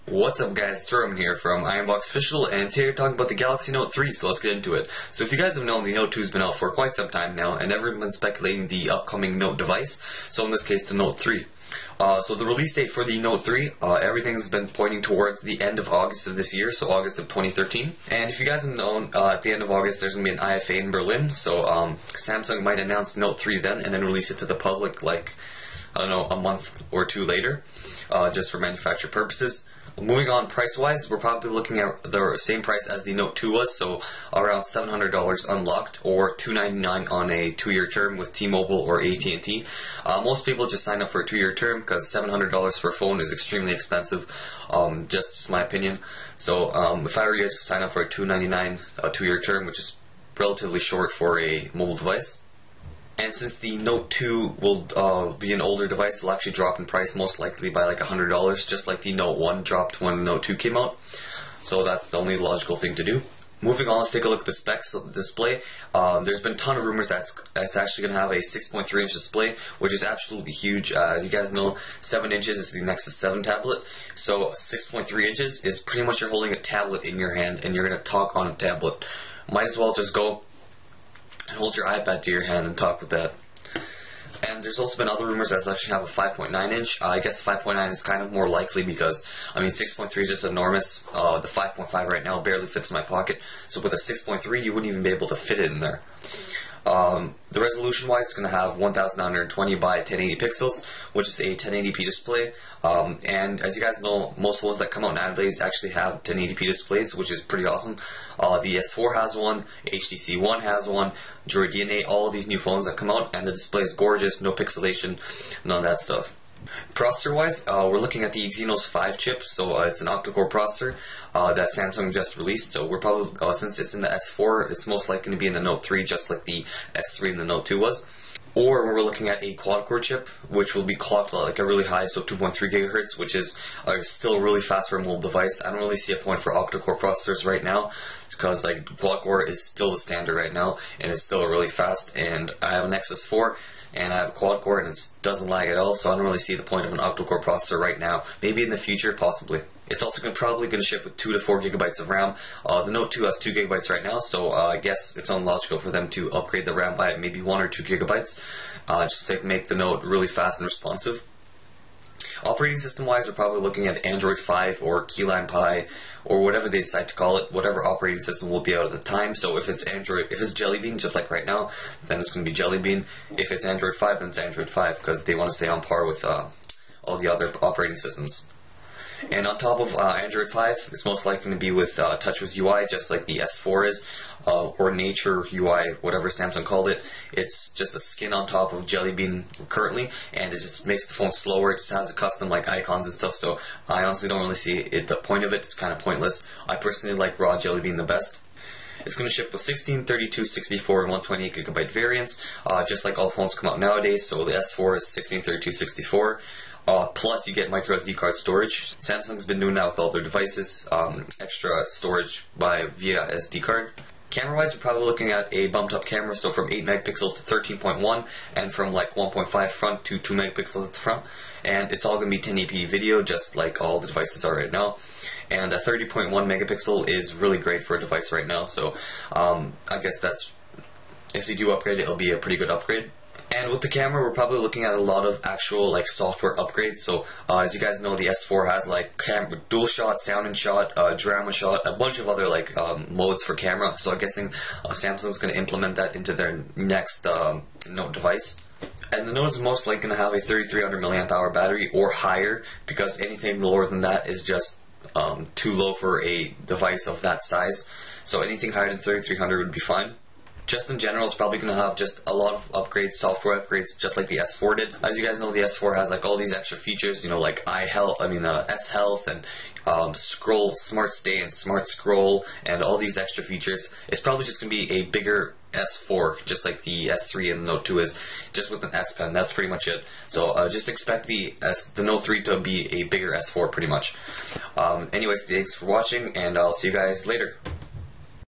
What's up guys, it's Roman here from Ironbox Official, and today we're talking about the Galaxy Note 3, so let's get into it. So if you guys have known, the Note 2 has been out for quite some time now, and everyone's been speculating the upcoming Note device, so in this case the Note 3. So the release date for the Note 3, everything's been pointing towards the end of August of this year, so August of 2013. And if you guys have known, at the end of August there's going to be an IFA in Berlin, so Samsung might announce Note 3 then, and then release it to the public like, I don't know, a month or two later, just for manufacturer purposes. Moving on price-wise, we're probably looking at the same price as the Note 2 was, so around $700 unlocked, or $299 on a 2-year term with T-Mobile or AT&T. Most people just sign up for a 2-year term because $700 for a phone is extremely expensive, just my opinion. So if I were you, just sign up for a $299 2-year term, which is relatively short for a mobile device. And since the Note 2 will be an older device, it'll actually drop in price most likely by like $100, just like the Note 1 dropped when the Note 2 came out. So that's the only logical thing to do. Moving on, let's take a look at the specs of the display. There's been a ton of rumors that it's actually going to have a 6.3-inch display, which is absolutely huge. As you guys know, 7 inches is the Nexus 7 tablet, so 6.3 inches is pretty much you're holding a tablet in your hand and you're going to talk on a tablet. Might as well just go and hold your iPad to your hand and talk with that. And there's also been other rumors that it's actually have a 5.9 inch. I guess 5.9 is kind of more likely because, I mean, 6.3 is just enormous. The 5.5 right now barely fits in my pocket. So with a 6.3, you wouldn't even be able to fit it in there. The resolution wise, it's going to have 1920 by 1080 pixels, which is a 1080p display. And as you guys know, most phones that come out nowadays actually have 1080p displays, which is pretty awesome. The S4 has one, HTC One has one, Droid DNA, all of these new phones that come out, and the display is gorgeous, no pixelation, none of that stuff. Processor wise, we're looking at the Exynos 5 chip, so it's an octa-core processor that Samsung just released. So we're probably, since it's in the S4, it's most likely to be in the Note 3, just like the S3 and the Note 2 was. Or we're looking at a quad-core chip, which will be clocked like a really high, so 2.3 gigahertz, which is still really fast for a mobile device. I don't really see a point for octa-core processors right now, because like quad-core is still the standard right now, and it's still really fast. And I have a Nexus 4. And I have a quad core and it doesn't lag at all, so I don't really see the point of an octa-core processor right now. Maybe in the future, possibly. It's also probably going to ship with 2 to 4 gigabytes of RAM. The Note 2 has 2 gigabytes right now, so I guess it's unlogical for them to upgrade the RAM by maybe 1 or 2 gigabytes, just to make the Note really fast and responsive. Operating system wise, we're probably looking at Android 5 or Keyline Pie or whatever they decide to call it, whatever operating system will be out at the time. So if it's Android, if it's Jelly Bean, just like right now, then it's going to be Jelly Bean. If it's Android 5, then it's Android 5, because they want to stay on par with all the other operating systems. And on top of Android 5, it's most likely going to be with TouchWiz UI, just like the S4 is, or Nature UI, whatever Samsung called it. It's just a skin on top of Jelly Bean currently, and it just makes the phone slower. It just has a custom like icons and stuff, so I honestly don't really see the point of it. It's kind of pointless. I personally like raw Jelly Bean the best. It's going to ship with 16, 32, 64, and 128 gigabyte variants, just like all phones come out nowadays. So the S4 is 16, 32, 64. Plus you get micro SD card storage. Samsung's been doing that with all their devices, extra storage via SD card. Camera wise, we're probably looking at a bumped up camera, so from 8 megapixels to 13.1, and from like 1.5 front to 2 megapixels at the front. And it's all going to be 1080p video, just like all the devices are right now. And a 30.1 megapixel is really great for a device right now, so I guess that's, if they do upgrade it, it'll be a pretty good upgrade. And with the camera, we're probably looking at a lot of actual like software upgrades. So as you guys know, the S4 has like dual shot, sound and shot, drama shot, a bunch of other like modes for camera. So I'm guessing Samsung's going to implement that into their next Note device. And the Note is most likely going to have a 3300 milliamp hour battery or higher, because anything lower than that is just too low for a device of that size. So anything higher than 3300 would be fine. Just in general, it's probably going to have just a lot of upgrades, software upgrades, just like the S4 did. As you guys know, the S4 has like all these extra features, you know, like S Health and Scroll, Smart Stay and Smart Scroll, and all these extra features. It's probably just going to be a bigger S4, just like the S3 and the Note 2 is, just with an S Pen. That's pretty much it. So just expect the Note 3 to be a bigger S4 pretty much. Anyways, thanks for watching, and I'll see you guys later.